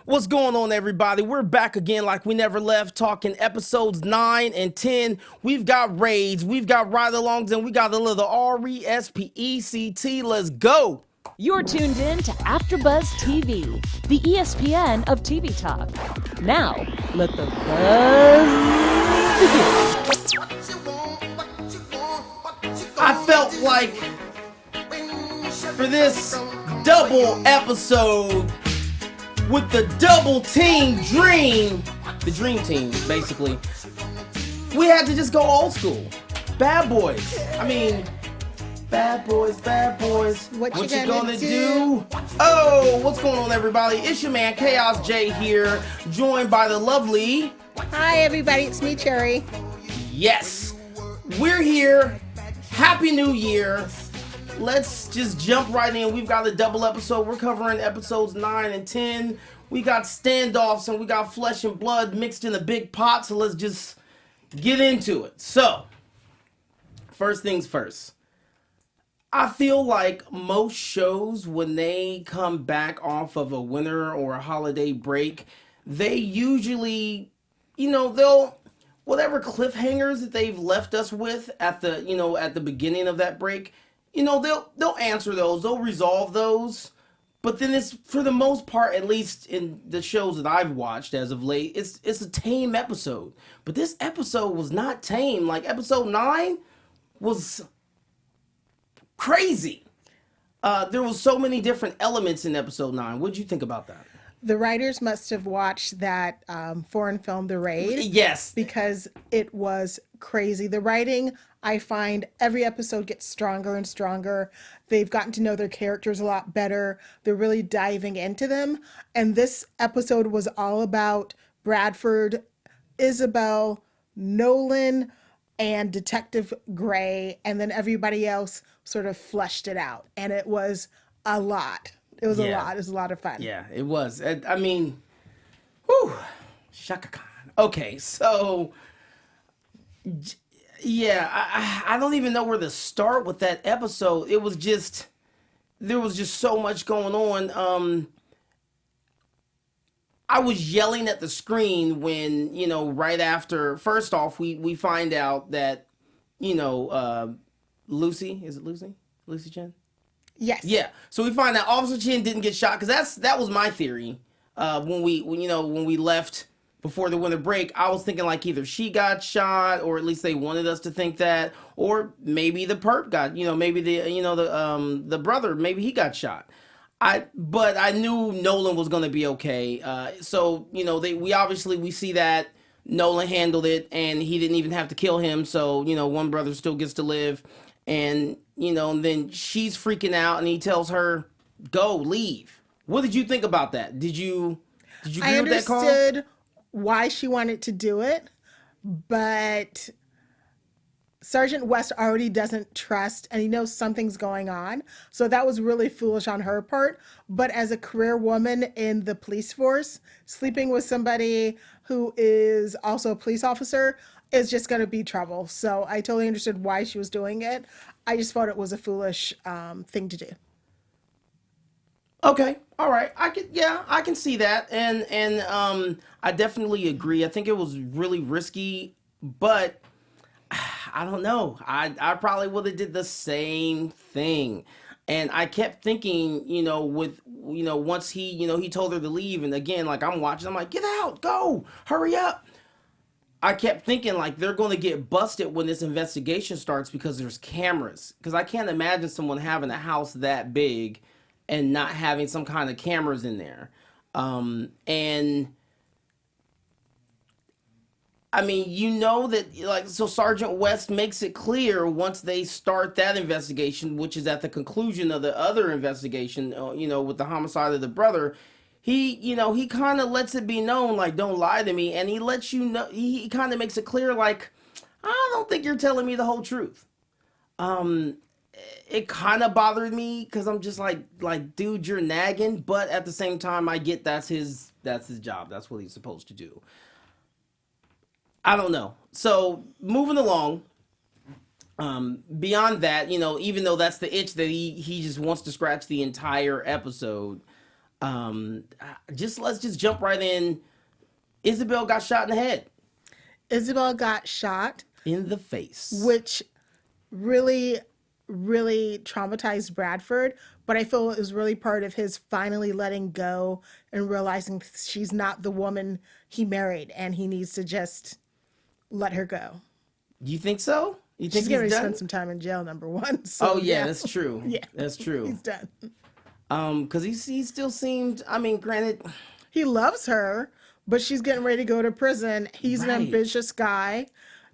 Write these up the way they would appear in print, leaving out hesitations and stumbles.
What's going on, everybody? We're back again like we never left, talking episodes 9 and 10. We've got raids, we've got ride-alongs, and we got a little RESPECT. Let's go! You're tuned in to AfterBuzz TV, the ESPN of TV talk. Now, let the buzz begin. I felt like for this double episode with the double team dream, the dream team, basically, we had to just go old school. Bad boys. I mean, bad boys, bad boys. What you gonna do? Oh, what's going on, everybody? It's your man, Kaaos J here, joined by the lovely... Hi, everybody. It's me, Cherry. Yes, we're here. Happy New Year. Let's just jump right in. We've got a double episode. We're covering episodes 9 and 10. We got standoffs and we got flesh and blood mixed in a big pot. So let's just get into it. So, first things first. I feel like most shows, when they come back off of a winter or a holiday break, they usually, they'll... whatever cliffhangers that they've left us with at the beginning of that break, they'll answer those, they'll resolve those. But then it's, for the most part, at least in the shows that I've watched as of late, it's a tame episode. But this episode was not tame. Like, episode 9 was crazy. There was so many different elements in episode 9. What'd you think about that? The writers must have watched that foreign film, The Raid. Yes. Because it was crazy. The writing, I find every episode gets stronger and stronger. They've gotten to know their characters a lot better. They're really diving into them. And this episode was all about Bradford, Isabel, Nolan, and Detective Gray. And then everybody else sort of fleshed it out. And it was a lot. It was a lot. It was a lot of fun. Yeah, it was. I mean, whew, Shaka Khan. Okay, so, yeah, I don't even know where to start with that episode. It was just, there was just so much going on. I was yelling at the screen when, right after, first off, we find out that, Lucy, is it Lucy? Lucy Chen? Yes. Yeah. So we find out Officer Chin didn't get shot, because that was my theory. When we left before the winter break, I was thinking like either she got shot, or at least they wanted us to think that, or maybe the perp got, maybe the brother, maybe he got shot. But I knew Nolan was gonna be okay. So we see that Nolan handled it, and he didn't even have to kill him. So one brother still gets to live. And, and then she's freaking out, and he tells her, go, leave. What did you think about that? Did you agree with that call? I understood why she wanted to do it, but Sergeant West already doesn't trust, and he knows something's going on. So that was really foolish on her part. But as a career woman in the police force, sleeping with somebody who is also a police officer is just going to be trouble. So I totally understood why she was doing it. I just thought it was a foolish thing to do. Okay, all right. I can see that, and I definitely agree. I think it was really risky, but I don't know. I probably would have did the same thing. And I kept thinking, once he told her to leave, and again, like I'm watching, I'm like, get out, go, hurry up. I kept thinking like they're going to get busted when this investigation starts because there's cameras. Because I can't imagine someone having a house that big and not having some kind of cameras in there. And I mean, that so Sergeant West makes it clear once they start that investigation, which is at the conclusion of the other investigation, with the homicide of the brother. He kind of lets it be known, like, don't lie to me. And he lets you know, he kind of makes it clear, like, I don't think you're telling me the whole truth. It kind of bothered me, because I'm just like, dude, you're nagging. But at the same time, I get that's his job. That's what he's supposed to do. I don't know. So, moving along, beyond that, even though that's the itch that he just wants to scratch the entire episode, Let's just jump right in. Isabel got shot in the head. Isabel got shot In the face. which really, really traumatized Bradford. But I feel it was really part of his finally letting go and realizing she's not the woman he married and he needs to just let her go. You think so? You think She's going he's to done? spend some time in jail, number one. So, Oh yeah, that's true. Yeah. That's true. He's done. Because he still seemed. I mean, granted, He loves her, but she's getting ready to go to prison. He's an Right. ambitious guy.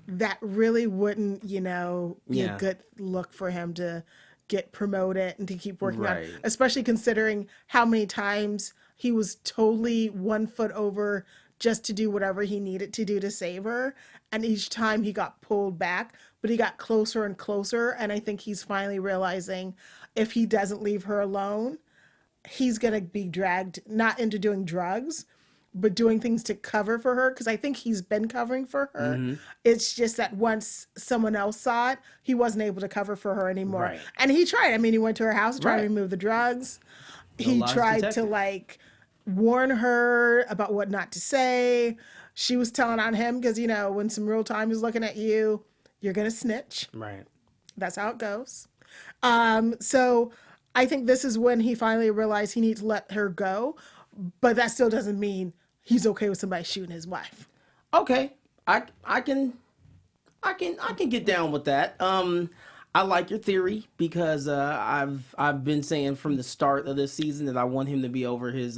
That really wouldn't, be Yeah. a good look for him to get promoted and to keep working Right. on, especially considering how many times he was totally 1 foot over just to do whatever he needed to do to save her. And each time he got pulled back, but he got closer and closer. And I think he's finally realizing if he doesn't leave her alone, he's going to be dragged not into doing drugs, but doing things to cover for her. Because I think he's been covering for her. Mm-hmm. It's just that once someone else saw it, he wasn't able to cover for her anymore. Right. And he tried. I mean, he went to her house, tried Right. to remove the drugs. He lies tried detected. to warn her about what not to say. She was telling on him because, when some real time is looking at you, you're going to snitch. right. That's how it goes. So I think this is when he finally realized he needs to let her go, but that still doesn't mean he's okay with somebody shooting his wife. Okay, I can get down with that. I like your theory because I've been saying from the start of this season that I want him to be over his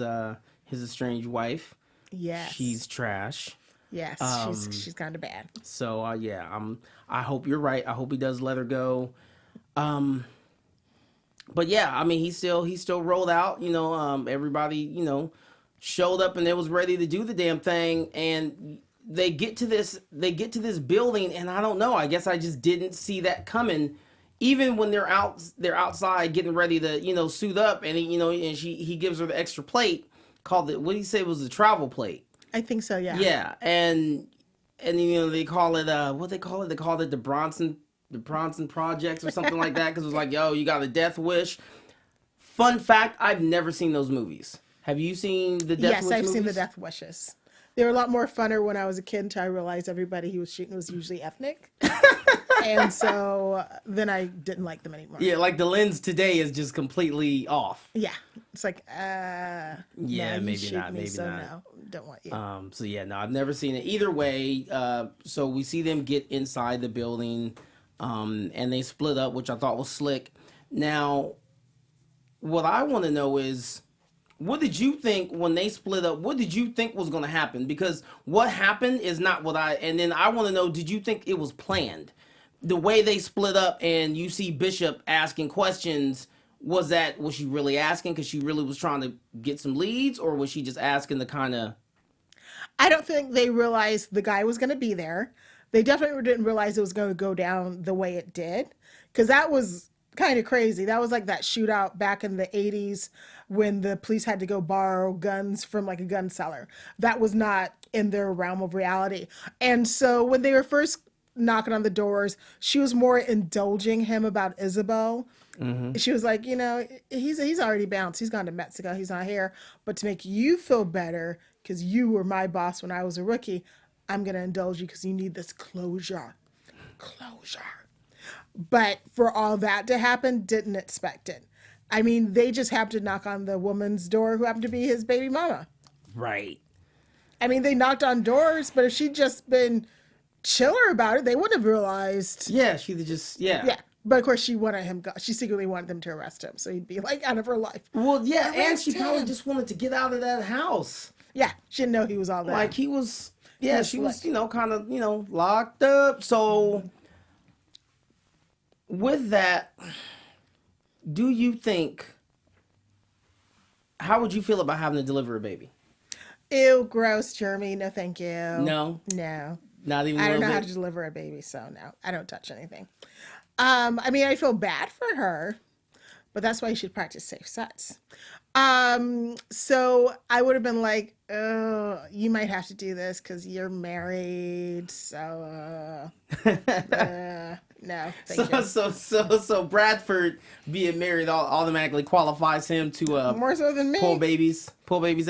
estranged wife. Yes. She's trash. Yes, she's kind of bad. So yeah, I hope you're right. I hope he does let her go. But yeah, I mean he still rolled out. Everybody showed up and they was ready to do the damn thing, and they get to this building, and I don't know. I guess I just didn't see that coming. Even when they're outside getting ready to suit up, and he gives her the extra plate called what did he say was the travel plate. I think so, yeah. Yeah, and they call it what they call it? They called it the Bronson Projects or something like that because it was like, yo, you got a death wish. Fun fact: I've never seen those movies. Have you seen the Death Wish Yes, I've movies? seen the Death Wishes. They were a lot more funner when I was a kid until I realized everybody he was shooting was usually ethnic. And so then I didn't like them anymore. Yeah, like the lens today is just completely off. Yeah. It's like, Yeah, no, you maybe shoot not, me, maybe so not. no, don't want you. So yeah, no, I've never seen it. Either way, so we see them get inside the building, and they split up, which I thought was slick. Now, what I want to know is, what did you think when they split up? What did you think was going to happen? Because what happened is not what and then I want to know, did you think it was planned? The way they split up and you see Bishop asking questions, was she really asking because she really was trying to get some leads, or was she just asking to kind of... I don't think they realized the guy was going to be there. They definitely didn't realize it was going to go down the way it did, because that was kind of crazy. That was like that shootout back in the 80s when the police had to go borrow guns from like a gun seller. That was not in their realm of reality. And so when they were first knocking on the doors, she was more indulging him about Isabel. She was like, he's already bounced. He's gone to Mexico. He's not here. But to make you feel better, because you were my boss when I was a rookie, I'm going to indulge you because you need this closure. But for all that to happen, didn't expect it. I mean, they just happened to knock on the woman's door who happened to be his baby mama. Right. I mean, they knocked on doors, but if she'd just been chiller about it, they wouldn't have realized. Yeah, she just... Yeah. But of course, she wanted him. She secretly wanted them to arrest him, so he'd be like out of her life. Well, yeah, and she Arrest probably him. just wanted to get out of that house. Yeah, she didn't know he was all that. Like he was... Yeah, she was, slick. kind of, locked up. So, with that, do you think... How would you feel about having to deliver a baby? Ew, gross, Jeremy. No, thank you. No? No. Not even a I don't little know how bit? to deliver a baby, so no, I don't touch anything. I mean, I feel bad for her, but that's why you should practice safe sex. So I would have been like, oh, you might have to do this because you're married. So, no, thank you. So Bradford being married automatically qualifies him to More so than me. pull babies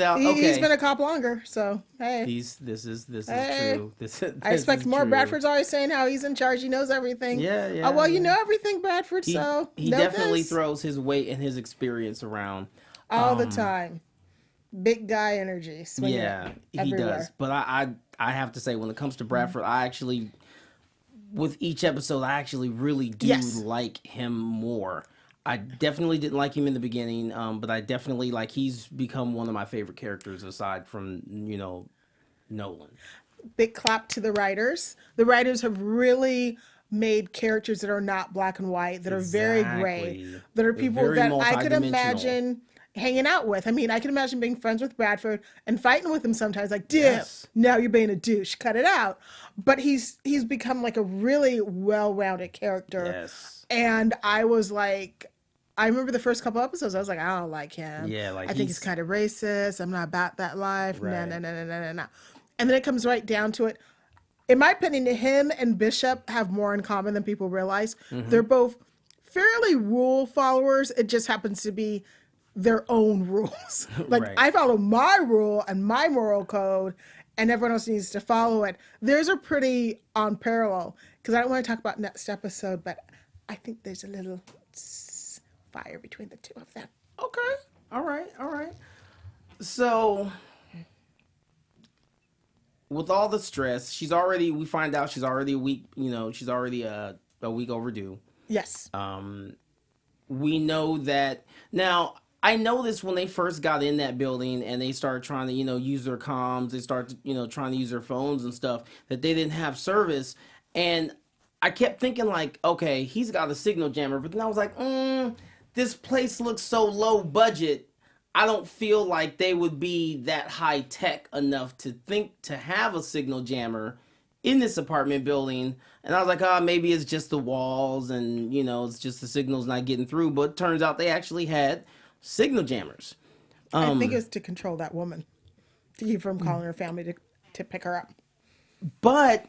out. Okay, He's been a cop longer, so hey. This is Hey. true. This I expect is more. true. Bradford's always saying how he's in charge. He knows everything. Yeah. Oh, well, you know everything, Bradford. He, So he know definitely this. throws his weight and his experience around. All the time. Big guy energy. Swinging Yeah, he everywhere. does. But I have to say, when it comes to Bradford, I actually, with each episode, I actually really do like him more. I definitely didn't like him in the beginning, but I definitely he's become one of my favorite characters aside from Nolan. Big clap to the writers. The writers have really made characters that are not black and white, that are very gray, that are people very that I could multidimensional. imagine hanging out with. I mean, I can imagine being friends with Bradford and fighting with him sometimes, like, dude, Yes. now you're being a douche, cut it out. But he's become like a really well-rounded character. Yes. And I was like, I remember the first couple episodes, I was like, I don't like him. Yeah, I think he's kind of racist. I'm not about that life. Right. No. And then it comes right down to it. In my opinion, him and Bishop have more in common than people realize. Mm-hmm. They're both fairly rule followers. It just happens to be their own rules. Like, Right. I follow my rule and my moral code, and everyone else needs to follow it. Theirs are pretty on parallel, because I don't want to talk about next episode, but I think there's a little fire between the two of them. Okay. All right. So, with all the stress, we find out she's already a week, she's already a week overdue. Yes. We know that now. I noticed when they first got in that building and they started trying to, use their comms, they started, trying to use their phones and stuff, that they didn't have service. And I kept thinking like, okay, he's got a signal jammer. But then I was like, this place looks so low budget. I don't feel like they would be that high tech enough to think to have a signal jammer in this apartment building. And I was like, maybe it's just the walls and, it's just the signal's not getting through. But it turns out they actually had signal jammers. I think it's to control that woman, to keep from calling her family to pick her up. But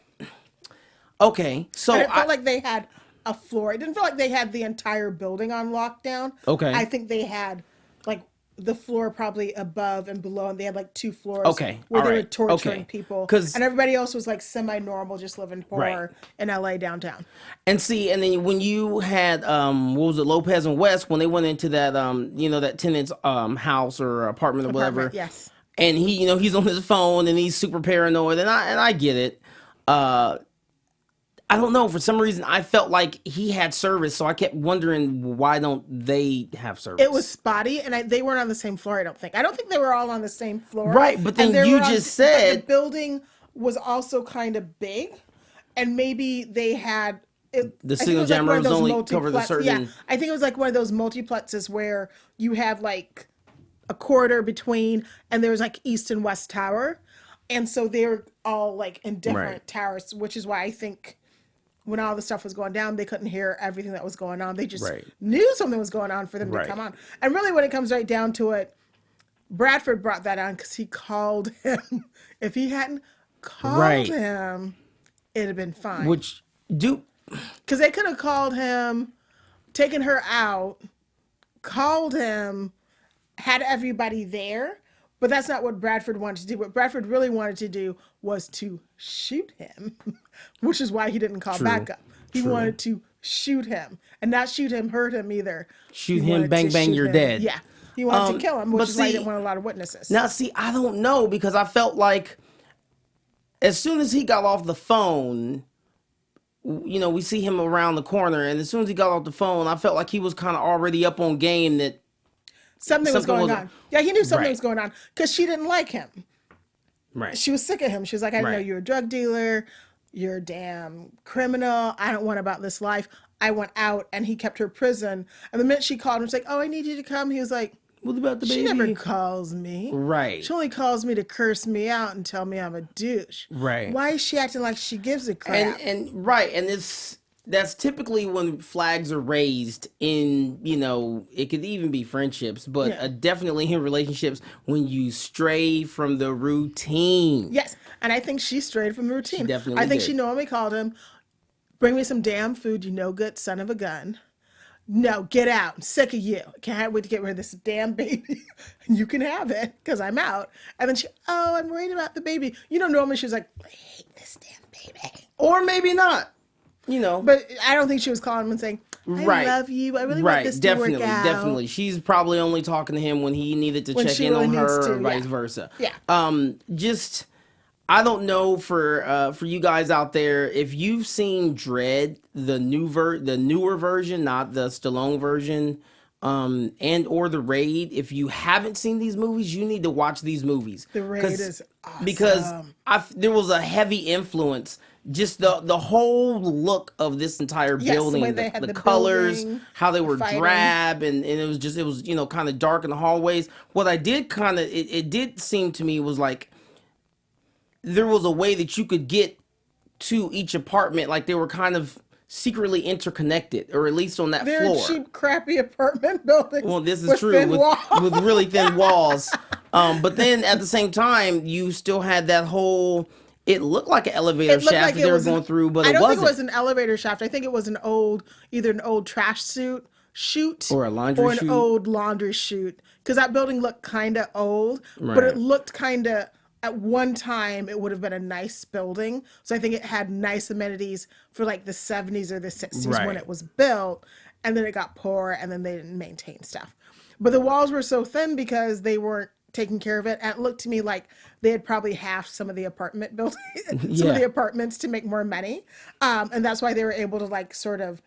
okay, so But it felt like they had a floor. It didn't feel like they had the entire building on lockdown. Okay. I think they had like the floor probably above and below, and they had like two floors. Okay, where all they were right, torturing okay. people, 'Cause- and everybody else was like semi-normal, just living poor Right. in LA downtown. and then when you had what was it, Lopez and West, when they went into that that tenant's house or apartment or whatever. Apartment, yes. And he he's on his phone and he's super paranoid, and I get it. I don't know, for some reason I felt like he had service, so I kept wondering, why don't they have service? It was spotty, and they weren't on the same floor. I don't think they were all on the same floor. Right, but then And they you were on- just but said- the building was also kind of big, and maybe they had The I think it signal was like jammer one of was those only covered a multiplex- certain. Yeah, I think it was like one of those multiplexes where you had like a corridor between, and there was like East and West Tower, and so they're all like in different Right. towers, which is why I think when all the stuff was going down, they couldn't hear everything that was going on. They just Right. knew something was going on for them Right. to come on. And really, when it comes right down to it, Bradford brought that on because he called him. If he hadn't called Right. him, it'd have been fine. Which Because they could have called him, taken her out, called him, had everybody there, but that's not what Bradford wanted to do. What Bradford really wanted to do was to shoot him, which is why he didn't call True. backup. He True. wanted to shoot him, and not shoot him, hurt him either. Shoot He him, wanted bang, to bang, shoot you're him. dead. Yeah, he wanted to kill him, which but is why he see- didn't want a lot of witnesses. Now, see, I don't know, because I felt like as soon as he got off the phone, we see him around the corner, and as soon as he got off the phone, I felt like he was kind of already up on game that something was something going was- on. Yeah, he knew something Right. was going on because she didn't like him. right. She was sick of him. She was like, I know Right. you're a drug dealer. You're a damn criminal. I don't want about this life. I went out, and he kept her prison. And the minute she called him, she's like, oh, I need you to come. He was like, What about the she baby? never calls me. Right. She only calls me to curse me out and tell me I'm a douche. Right. Why is she acting like she gives a crap? And right, and it's that's typically when flags are raised in, it could even be friendships, but definitely in relationships when you stray from the routine. Yes, and I think she strayed from the routine. She definitely I think did. she normally called him, "Bring me some damn food, you no good son of a gun. No, get out. I'm sick of you. Can't wait to get rid of this damn baby. You can have it because I'm out." And then I'm worried about the baby. Normally she was like, "I hate this damn baby." Or maybe not, But I don't think she was calling him and saying, "I love you. I really want this to work out." Definitely. She's probably only talking to him when he needed to check she in really on needs her to, or vice versa. Yeah. I don't know for you guys out there, if you've seen Dread, the newer version, not the Stallone version, and or The Raid. If you haven't seen these movies, you need to watch these movies. The Raid is awesome. Because there was a heavy influence. Just the whole look of this entire building, the way the colors, building, how they were fighting. drab, and it was kind of dark in the hallways. What I did it did seem to me was like there was a way that you could get to each apartment, like they were kind of secretly interconnected, or at least on that They're floor. cheap, crappy apartment buildings. Well, this is with true thin with walls. really thin walls. But then at the same time, you still had that whole. It looked like an elevator shaft like that they were going through, but it wasn't. I don't think it was an elevator shaft. I think it was either an old trash chute, or a laundry chute, an old laundry chute. Because that building looked kind of old, but Right. it looked kind of. At one time, it would have been a nice building. So I think it had nice amenities for like the 70s or the 60s when Right. it was built. And then it got poor and then they didn't maintain stuff. But the walls were so thin because they weren't taking care of it. And it looked to me like they had probably halved some of the apartment buildings, some of the apartments to make more money. And that's why they were able to like sort of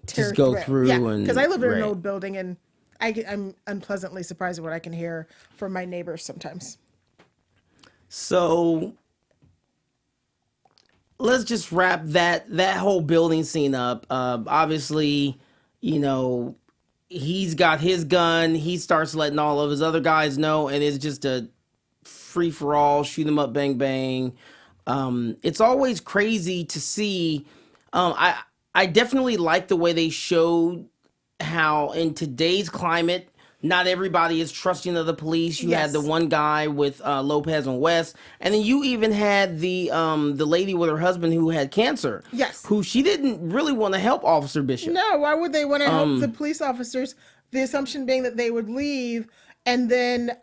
tear Just go through. Yeah, and because I live in an right. old building and I'm unpleasantly surprised at what I can hear from my neighbors sometimes. So let's just wrap that whole building scene up. Obviously, he's got his gun. He starts letting all of his other guys know, and it's just a free for all, shoot 'em up, bang bang. It's always crazy to see. I definitely like the way they showed how in today's climate, not everybody is trusting of the police. You had the one guy with Lopez and West, and then you even had the lady with her husband who had cancer. Yes. Who she didn't really want to help Officer Bishop. No, why would they want to help the police officers? The assumption being that they would leave and then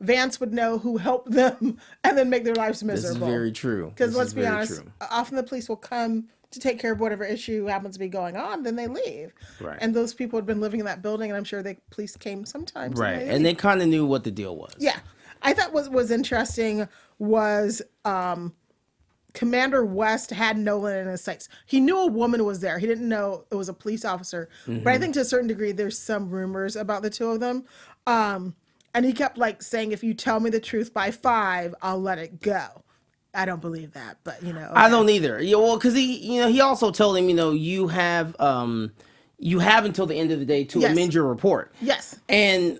Vance would know who helped them and then make their lives miserable. This is very true. Because let's be honest, often the police will come to take care of whatever issue happens to be going on, then they leave. Right. And those people had been living in that building, and I'm sure the police came sometimes. Right. And they kind of knew what the deal was. Yeah. I thought what was interesting was Commander West had Nolan in his sights. He knew a woman was there. He didn't know it was a police officer. But I think to a certain degree, there's some rumors about the two of them. And he kept like saying, "If you tell me the truth by 5, I'll let it go." I don't believe that, but okay. I don't either. Yeah, well, because he also told him, you have until the end of the day to amend your report. Yes. And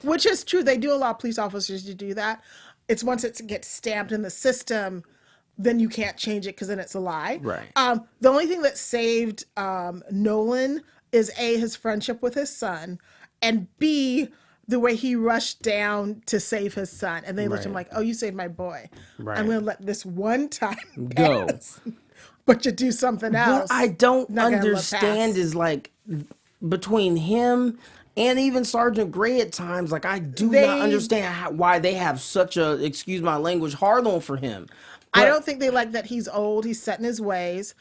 which is true. They do allow police officers to do that. It's once it gets stamped in the system, then you can't change it because then it's a lie. Right. The only thing that saved Nolan is A, his friendship with his son, and B, the way he rushed down to save his son. And they looked at him like, "Oh, you saved my boy. Right. I'm going to let this one time go. pass, but you do something else." What I don't Not gonna let understand pass. is like between him and even Sergeant Gray at times, like I do not understand why they have such a, excuse my language, hard on for him. I don't think they like that he's old. He's set in his ways.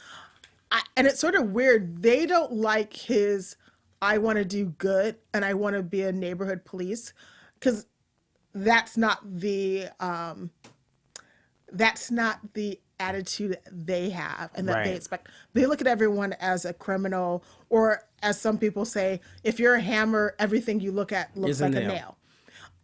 And it's sort of weird. They don't like his, "I want to do good and I want to be a neighborhood police," because that's not the attitude they have and that they expect. They look at everyone as a criminal, or as some people say, if you're a hammer, everything you look at looks like a nail.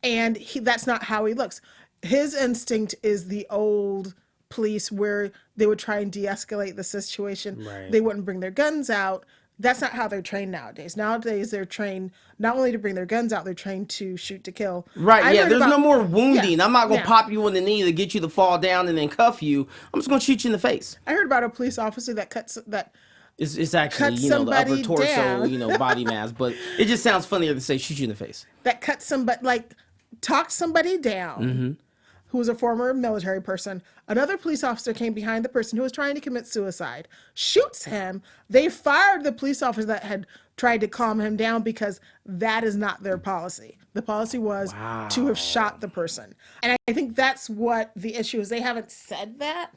And that's not how he looks. His instinct is the old police where they would try and de-escalate the situation. Right. They wouldn't bring their guns out. That's not how they're trained nowadays. Nowadays, they're trained not only to bring their guns out, they're trained to shoot to kill. Right, there's no more wounding. I'm not going to pop you in the knee to get you to fall down and then cuff you. I'm just going to shoot you in the face. I heard about a police officer that It's actually, Cut you know, the upper somebody torso, down. you know, body mass, but it just sounds funnier to say shoot you in the face. That cut somebody, like, talked somebody down, who was a former military person. Another police officer came behind the person who was trying to commit suicide, shoots him. They fired the police officer that had tried to calm him down because that is not their policy. The policy was to have shot the person. And I think that's what the issue is. They haven't said that,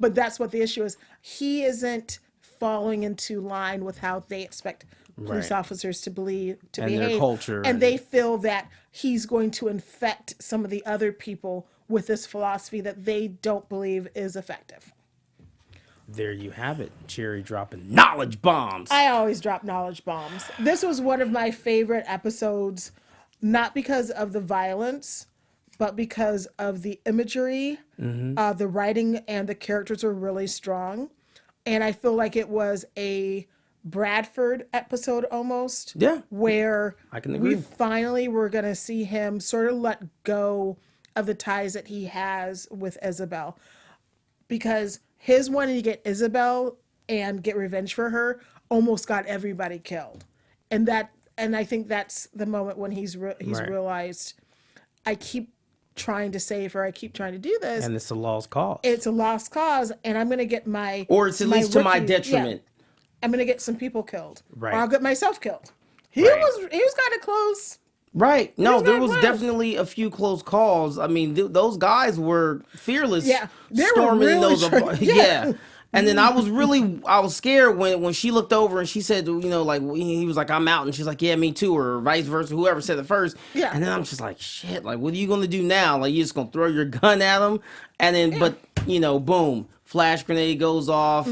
but that's what the issue is. He isn't falling into line with how they expect police officers to behave, their culture, and they feel that he's going to infect some of the other people with this philosophy that they don't believe is effective. There you have it. Cherry dropping knowledge bombs. I always drop knowledge bombs. This was one of my favorite episodes, not because of the violence, but because of the imagery. The writing and the characters were really strong. And I feel like it was a Bradford episode almost. Yeah. Where I can agree. we finally were going to see him sort of let go of the ties that he has with Isabel. Because his wanting to get Isabel and get revenge for her almost got everybody killed. And I think that's the moment when he's realized, I keep trying to save her, I keep trying to do this, And it's a lost cause. it's a lost cause, and I'm going to get my... Or it's at least to my detriment. Yeah, I'm going to get some people killed. Right. Or I'll get myself killed. He Right. was kind of close. Right. No, there was close. definitely a few close calls. I mean, those guys were fearless. Yeah. They were storming really those. yeah. Yeah. And then I was scared when she looked over and she said, you know, like, he was like, I'm out. And she's like, yeah, me too. Or vice versa, whoever said it first. Yeah. And then I'm just like, shit, like, what are you going to do now? Like, you just going to throw your gun at him? And then, but, you know, boom, flash grenade goes off.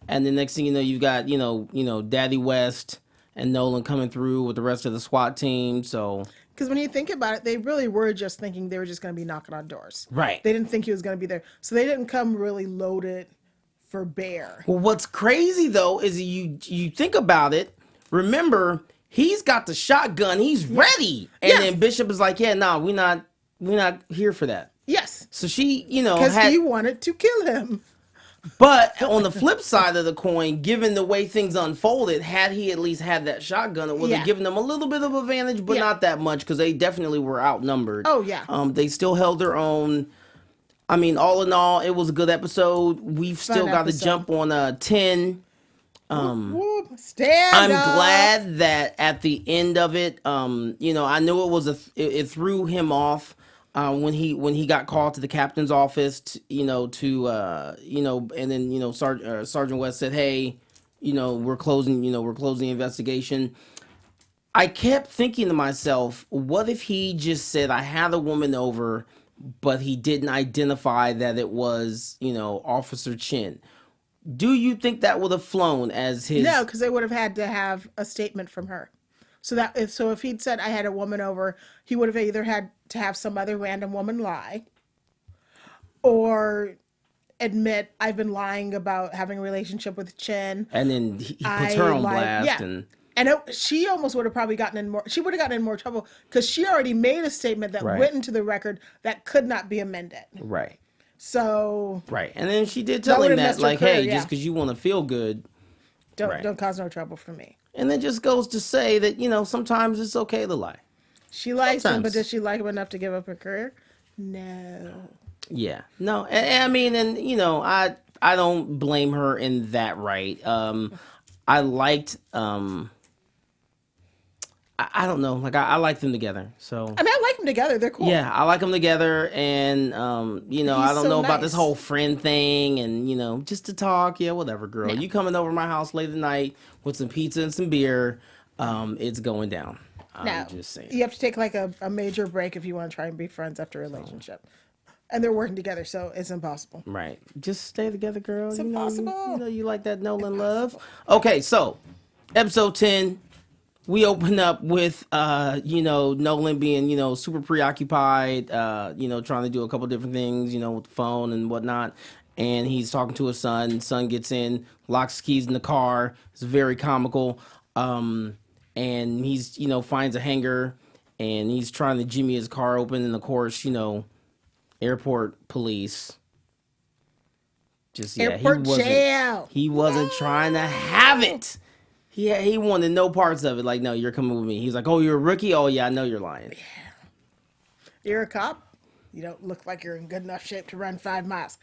And the next thing you know, you've got, you know, Daddy West and Nolan coming through with the rest of the SWAT team. So... Because when you think about it, they really were just thinking they were just going to be knocking on doors. Right. They didn't think he was going to be there. So they didn't come really loaded for bear. Well, what's crazy though is you think about it. Remember, he's got the shotgun. He's ready, and then Bishop is like, "Yeah, no, we're not here for that." Yes. So she, you know, Because he wanted to kill him. But on the flip side of the coin, given the way things unfolded, had he at least had that shotgun, it would have given them a little bit of advantage, but not that much because they definitely were outnumbered. Oh, yeah. They still held their own. I mean, all in all, it was a good episode. We've still got to jump on 10. Stand I'm up. glad that at the end of it, you know, I knew it threw him off. When he got called to the captain's office, you know, and then, you know, Sergeant West said, "Hey, you know, we're closing the investigation." I kept thinking to myself, what if he just said, "I had a woman over," but he didn't identify that it was, you know, Officer Chin? Do you think that would have flown as his? No, because they would have had to have a statement from her. So if he'd said I had a woman over, he would have either had to have some other random woman lie, or admit I've been lying about having a relationship with Chin. And then he puts her on blast. Yeah. She almost would have probably gotten in more. She would have gotten in more trouble because she already made a statement that went into the record that could not be amended. Right. So. Right, and then she did tell him that, like, career, hey, just because you want to feel good, don't cause no trouble for me. And it just goes to say that, you know, sometimes it's okay to lie. She likes him, but Sometimes. does she like him enough to give up her career? No. Yeah, no, and I mean, and you know, I don't blame her in that, right? I liked, I don't know, like I like them together. So I mean, I like them together. They're cool. yeah, I like them together, and you know, He's I don't so know about this nice. whole friend thing, and you know, just to talk, yeah, whatever, girl. Yeah. You coming over my house late at night with some pizza and some beer, it's going down. I'm No, just saying. you have to take like a major break if you want to try and be friends after a relationship. And they're working together, so it's impossible. Right. Just stay together, girl. It's you impossible. You know you like that Nolan love. Okay, so episode 10, we open up with you know, Nolan being, you know, super preoccupied, you know, trying to do a couple different things, you know, with the phone and whatnot. And he's talking to his son. Son gets in, locks his keys in the car. It's very comical. And he's, you know, finds a hanger and he's trying to jimmy his car open, and of course, you know, airport police just Airport jail. He wasn't trying to have it. He wanted no parts of it. Like, no, you're coming with me. He's like, oh, you're a rookie? Oh, yeah, I know you're lying. You're a cop. You don't look like you're in good enough shape to run 5 miles.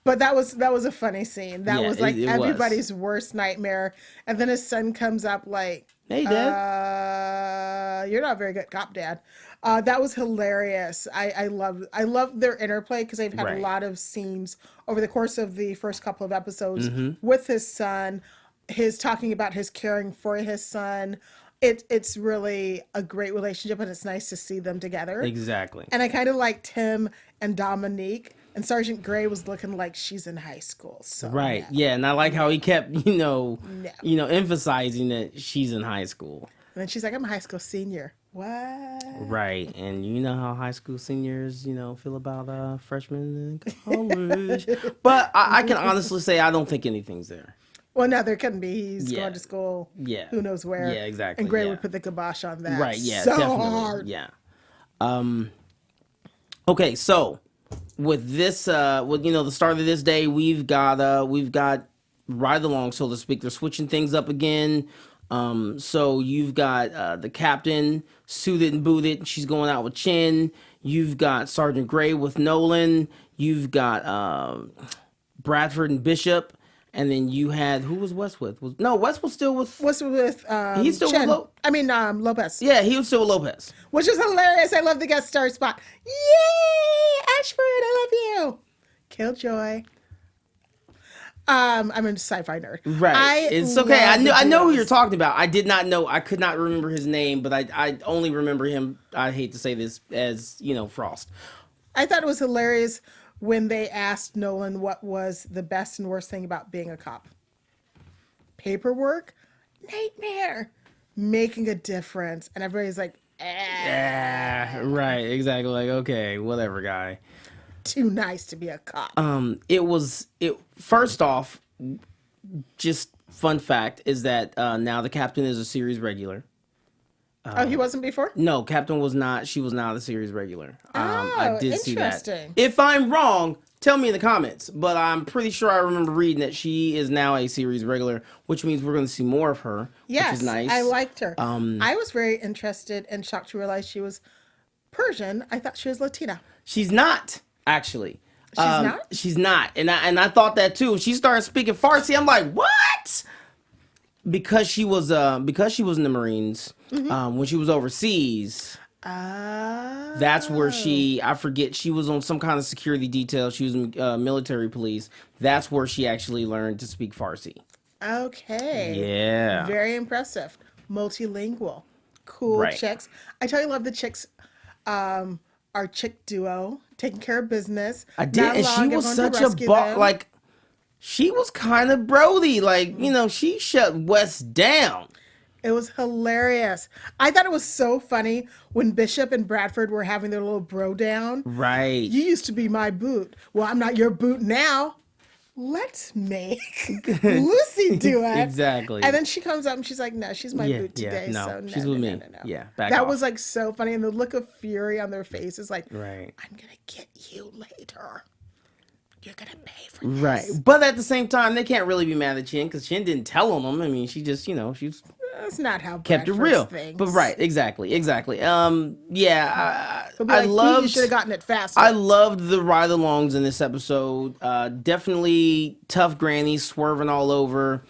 But that was a funny scene. That was like everybody's worst nightmare. And then his son comes up like, hey, Dad. You're not a very good cop, Dad. That was hilarious. I love their interplay because they've had a lot of scenes over the course of the first couple of episodes with his son, his talking about his caring for his son. It's really a great relationship, and it's nice to see them together. Exactly. And I kind of liked him and Dominique. And Sergeant Gray was looking like she's in high school. So, right. Yeah. And I like how he kept, emphasizing that she's in high school. And then she's like, I'm a high school senior. What? Right. And you know how high school seniors, feel about freshmen in college. But I can honestly say I don't think anything's there. Well, no, there couldn't be. He's going to school. Yeah. Who knows where. Yeah, exactly. And Gray would put the kibosh on that. Right. Yeah. So definitely. hard. Yeah. Okay. So with this, the start of this day, we've got ride along, so to speak. They're switching things up again. So you've got the captain suited and booted. She's going out with Chin. You've got Sergeant Gray with Nolan. You've got Bradford and Bishop. And then you had, who was West with? West was still with... West with he's still Chen. with Lopez. Yeah, he was still with Lopez. Which is hilarious. I love the guest star spot. Yay! Ashford, I love you. Killjoy. I'm a sci-fi nerd. Right. It's okay. I know who you're talking about. I did not know. I could not remember his name, but I only remember him, I hate to say this, as, Frost. I thought it was hilarious when they asked Nolan what was the best and worst thing about being a cop. Paperwork? Nightmare. Making a difference. And everybody's like, right, exactly. Like, okay, whatever, guy. Too nice to be a cop. First off, just fun fact is that now the captain is a series regular. He wasn't before? No, Captain was not. She was not a series regular. I did see that. Interesting. If I'm wrong, tell me in the comments. But I'm pretty sure I remember reading that she is now a series regular, which means we're going to see more of her, yes, which is nice. I liked her. I was very interested and shocked to realize she was Persian. I thought she was Latina. She's not, actually. She's not? She's not. And I thought that too. She started speaking Farsi. I'm like, what? Because she was in the Marines, when she was overseas. That's where I forget, she was on some kind of security detail. She was in military police. That's where she actually learned to speak Farsi. Okay. Yeah. Very impressive. Multilingual. Cool chicks. I totally love the chicks. Our chick duo taking care of business. I did, and she was such a like. She was kind of Brody, like, she shut West down. It was hilarious. I thought it was so funny when Bishop and Bradford were having their little bro down. Right. You used to be my boot. Well, I'm not your boot now. Let's make Lucy do it. Exactly. And then she comes up and she's like, no, she's my boot today. No, so she's with me. No. Yeah, that off. Was like so funny. And the look of fury on their face is like, right. I'm going to get you later. You're going to pay for this. Right. But at the same time, they can't really be mad at Chin because Chin didn't tell on them. I mean, she just, she's... That's not how kept it real. Things. But right, exactly. Yeah, I loved... You should have gotten it faster. I loved the ride-alongs in this episode. Definitely tough granny swerving all over.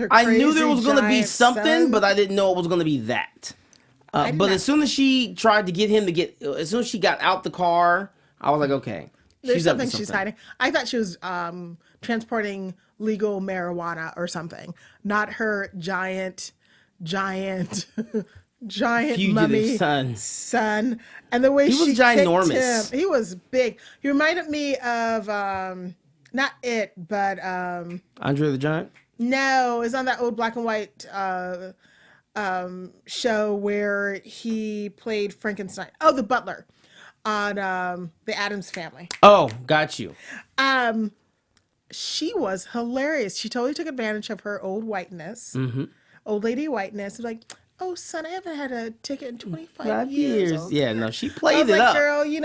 I knew there was going to be something, but I didn't know it was going to be that. But as soon as she tried to get him as soon as she got out the car, I was like, okay. There's something she's hiding. I thought she was transporting legal marijuana or something. Not her giant fugitive mummy son. And the way he was ginormous. He was big. He reminded me of not it, but Andre the Giant? No, it's on that old black and white show where he played Frankenstein. Oh, The Butler. On the Addams Family. Oh, got you. She was hilarious. She totally took advantage of her old whiteness, old lady whiteness. Like, oh, son, I haven't had a ticket in 25 years. Yeah, no, she played it up. Girl, you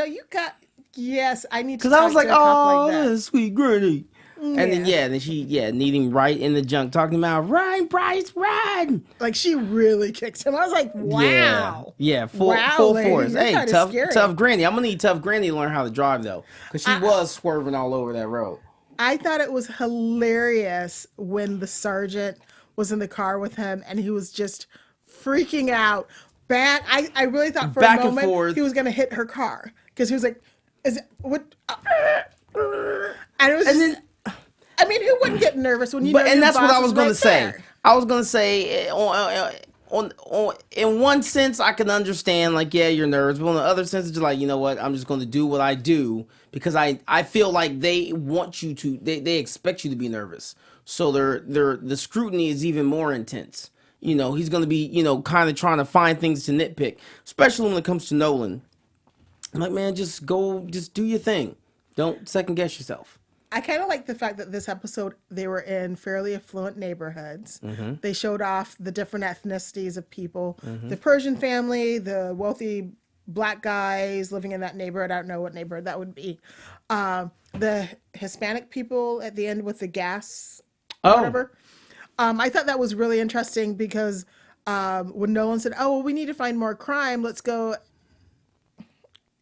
yes, I need to Because I was talk like, to a cop oh, like that. that's sweet granny. And then she needing right in the junk, talking about run, Bryce, run. Like she really kicked him. I was like, wow. Full Wow, lady, force. you're Hey, kinda tough scary. granny. I'm gonna need tough granny to learn how to drive though, because she was swerving all over that road. I thought it was hilarious when the sergeant was in the car with him and he was just freaking out. I really thought for Back a and moment forth. he was gonna hit her car because he was like, "Is it what?" And it was. I mean, who wouldn't get nervous when you know? And that's what I was going to say. I was gonna say on in one sense I can understand, like, yeah, you're nervous, but on the other sense it's just like, you know what, I'm just gonna do what I do because I feel like they want you to, they expect you to be nervous, so the scrutiny is even more intense. You know, he's gonna be, you know, kind of trying to find things to nitpick, especially when it comes to Nolan. I'm like, man, just do your thing, don't second guess yourself. I kind of like the fact that this episode, they were in fairly affluent neighborhoods. They showed off the different ethnicities of people. The Persian family, the wealthy black guys living in that neighborhood. I don't know what neighborhood that would be. The Hispanic people at the end with the gas, whatever. I thought that was really interesting because when Nolan said, oh, well, we need to find more crime, let's go.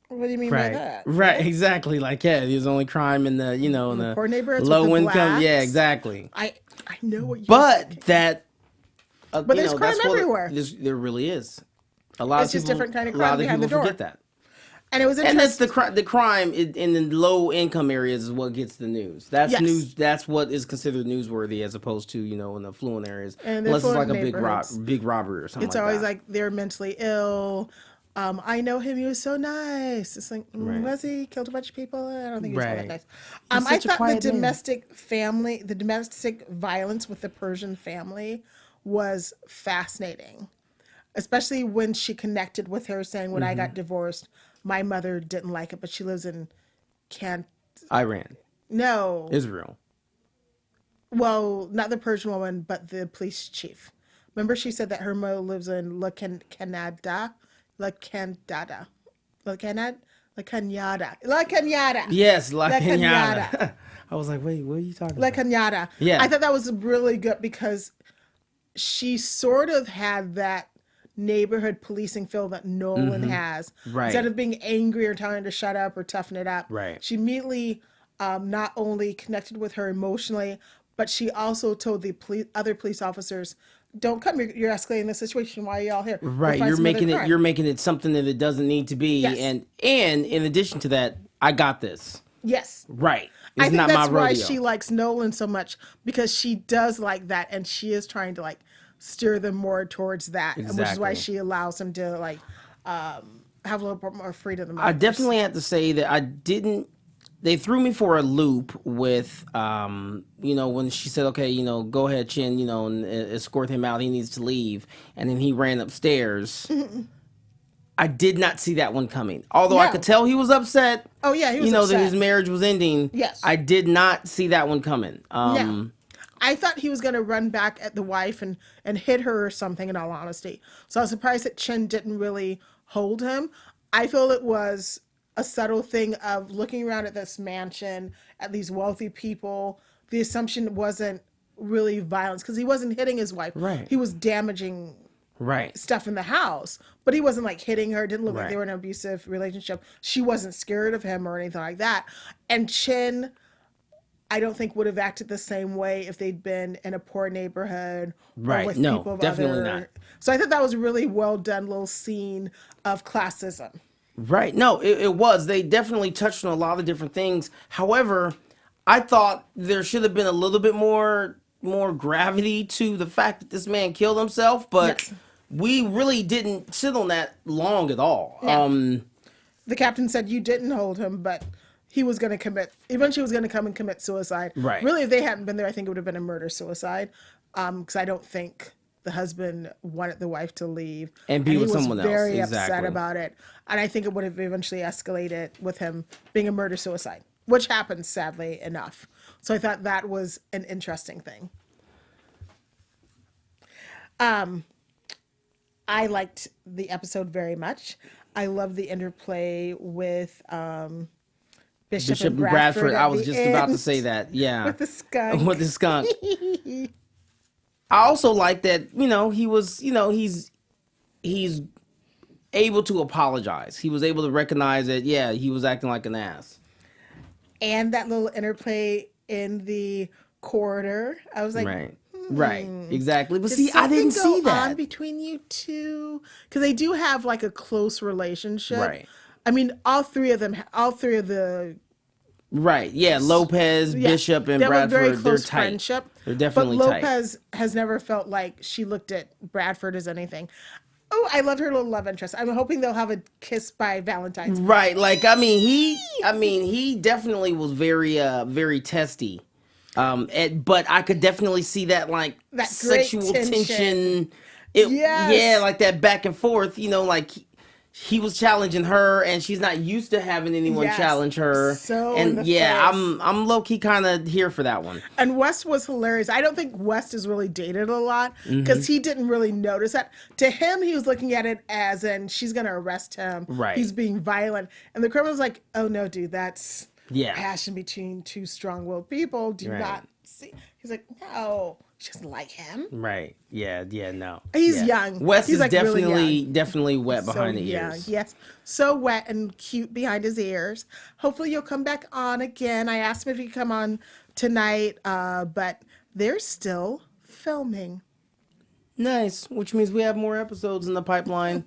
What do you mean by that? Right, exactly. Like, yeah, there's only crime in the, you know, in the poor neighborhoods low with the income. blacks. Yeah, exactly. I know what you're But thinking. that, But there's crime everywhere. There really is. A lot It's of just people, different kind of a lot crime of behind the people door. forget that. And it was And interesting. that's the crime in the low income areas is what gets the news. That's Yes. news. That's what is considered newsworthy as opposed to, you know, in the affluent areas. And the Unless it's like affluent a neighborhoods. big robbery or something. It's like always that. like they're mentally ill. I know him. He was so nice. It's like, was he? Killed a bunch of people? I don't think he was all that nice. I such a thought the quiet man. the domestic violence with the Persian family was fascinating, especially when she connected with her saying, when I got divorced, my mother didn't like it, but she lives in Iran, Israel. Well, not the Persian woman, but the police chief. Remember, she said that her mother lives in La Canyada. Yes, La Canyada. I was like, wait, what are you talking La about? Canyada. Yeah. I thought that was really good because she sort of had that neighborhood policing feel that Nolan has. Right. Instead of being angry or telling her to shut up or toughen it up. Right. She immediately not only connected with her emotionally, but she also told the other police officers, don't come, you're escalating the situation. Why are y'all here? Right, you're making it something that it doesn't need to be. Yes. And in addition to that, I got this. Yes. Right. It's I think not that's my rodeo. why she likes Nolan so much, because she does like that, and she is trying to like steer them more towards that, which is why Exactly. she allows him to like have a little bit more freedom. I definitely have to say that they threw me for a loop with, you know, when she said, okay, you know, go ahead, Chin, you know, and escort him out. He needs to leave. And then he ran upstairs. I did not see that one coming. Although I could tell he was upset. Oh, yeah, he was you know, upset. that his marriage was ending. Yes. I did not see that one coming. No. I thought he was going to run back at the wife and hit her or something, in all honesty. So I was surprised that Chin didn't really hold him. I feel it was a subtle thing of looking around at this mansion, at these wealthy people. The assumption wasn't really violence because he wasn't hitting his wife. Right. He was damaging stuff in the house, but he wasn't like hitting her. It didn't look like they were in an abusive relationship. She wasn't scared of him or anything like that. And Chin, I don't think would have acted the same way if they'd been in a poor neighborhood or with people of definitely other. not. So I thought that was a really well done little scene of classism. Right. No, it was. They definitely touched on a lot of different things. However, I thought there should have been a little bit more gravity to the fact that this man killed himself, but we really didn't sit on that long at all. No. The captain said you didn't hold him, but he was going to eventually was going to come and commit suicide. Right. Really, if they hadn't been there, I think it would have been a murder-suicide, because I don't think the husband wanted the wife to leave. And be with someone else. He was very upset Exactly. about it. And I think it would have eventually escalated with him being a murder-suicide, which happens, sadly enough. So I thought that was an interesting thing. I liked the episode very much. I love the interplay with Bishop and Bradford. I was just about to say that. Yeah. With the skunk. With the skunk. I also like that, he was, he's able to apologize. He was able to recognize that, yeah, he was acting like an ass. And that little interplay in the corridor. I was like, Right, exactly. But Did see, I didn't something see go that on between you two, because they do have like a close relationship. Right. I mean, all three of the Right. Yeah. Lopez, Bishop, and they have Bradford. a very close they're tight. friendship. They're definitely but tight. Lopez has never felt like she looked at Bradford as anything. Oh, I loved her little love interest. I'm hoping they'll have a kiss by Valentine's. Right. Like, he definitely was very, very testy. But I could definitely see that, like, That sexual great tension. Yes. Yeah, like that back and forth, like he was challenging her and she's not used to having anyone challenge her. So and I'm low key kind of here for that one. And West was hilarious. I don't think West has really dated a lot because he didn't really notice that. To him, he was looking at it as in she's going to arrest him. Right. He's being violent. And the criminal's like, oh no, dude, that's Yeah. passion between two strong-willed people. Do not see. He's like, no, she doesn't like him. Right. Yeah. No. He's young. Wes He's is like really definitely wet behind the young. ears. Yes, so wet and cute behind his ears. Hopefully you'll come back on again. I asked him if he could come on tonight, but they're still filming. Nice, which means we have more episodes in the pipeline.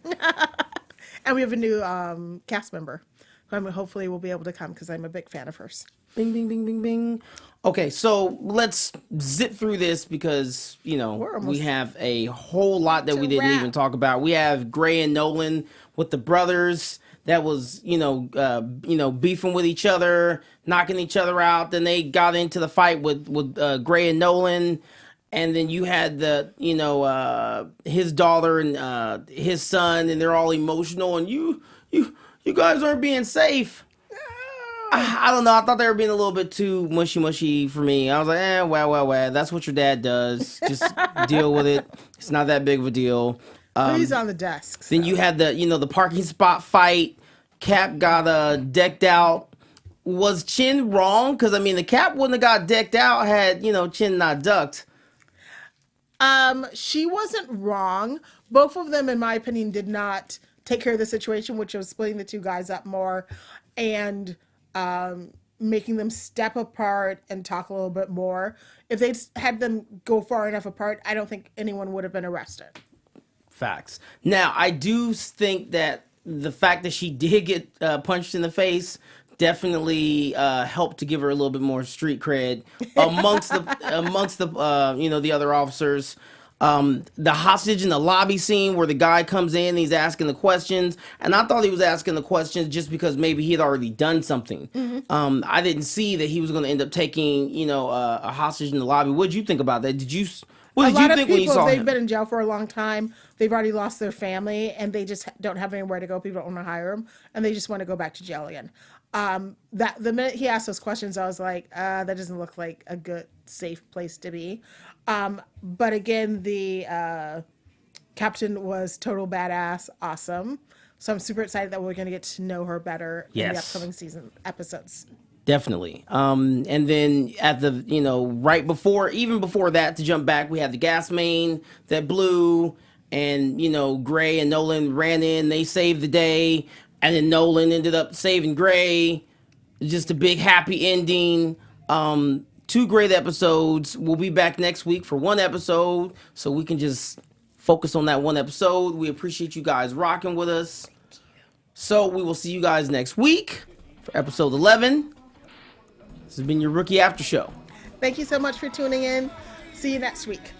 And we have a new cast member who hopefully will be able to come because I'm a big fan of hers. Bing, bing, bing, bing, bing. Okay, so let's zip through this because, we have a whole lot that we didn't even talk about. We have Gray and Nolan with the brothers that was, beefing with each other, knocking each other out. Then they got into the fight with Gray and Nolan. And then you had his daughter and his son, and they're all emotional. And you guys aren't being safe. I don't know. I thought they were being a little bit too mushy for me. I was like, well. That's what your dad does. Just deal with it. It's not that big of a deal. But he's on the desk. Then you had the parking spot fight. Cap got decked out. Was Chin wrong? Because, the Cap wouldn't have got decked out had, Chin not ducked. She wasn't wrong. Both of them, in my opinion, did not take care of the situation, which was splitting the two guys up more and making them step apart and talk a little bit more. If they'd had them go far enough apart, I don't think anyone would have been arrested. Facts. Now, I do think that the fact that she did get punched in the face definitely helped to give her a little bit more street cred amongst the other officers. The hostage in the lobby scene where the guy comes in, he's asking the questions, and I thought he was asking the questions just because maybe he had already done something. Mm-hmm. I didn't see that he was going to end up taking, a hostage in the lobby. What did you think about that? What did you think when you saw him? They've been in jail for a long time. They've already lost their family, and they just don't have anywhere to go. People don't want to hire them, and they just want to go back to jail again. That the minute he asked those questions, I was like, that doesn't look like a good, safe place to be. But again, the captain was total badass, awesome. So I'm super excited that we're going to get to know her better in the upcoming season episodes. Definitely. And then at the, even before that, to jump back, we had the gas main that blew, and, Gray and Nolan ran in, they saved the day, and then Nolan ended up saving Gray. Just a big happy ending. 2 great episodes. We'll be back next week for 1 episode, so we can just focus on that 1 episode. We appreciate you guys rocking with us. So we will see you guys next week for episode 11. This has been your Rookie After Show. Thank you so much for tuning in. See you next week.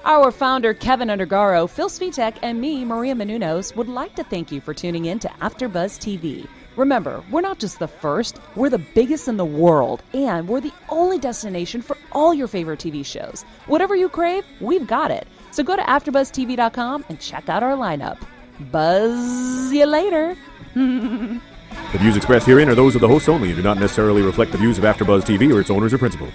Our founder, Keven Undergaro, Phil Svitek, and me, Maria Menounos, would like to thank you for tuning in to AfterBuzz TV. Remember, we're not just the first, we're the biggest in the world, and we're the only destination for all your favorite TV shows. Whatever you crave, we've got it. So go to AfterBuzzTV.com and check out our lineup. Buzz you later. The views expressed herein are those of the hosts only and do not necessarily reflect the views of AfterBuzz TV or its owners or principals.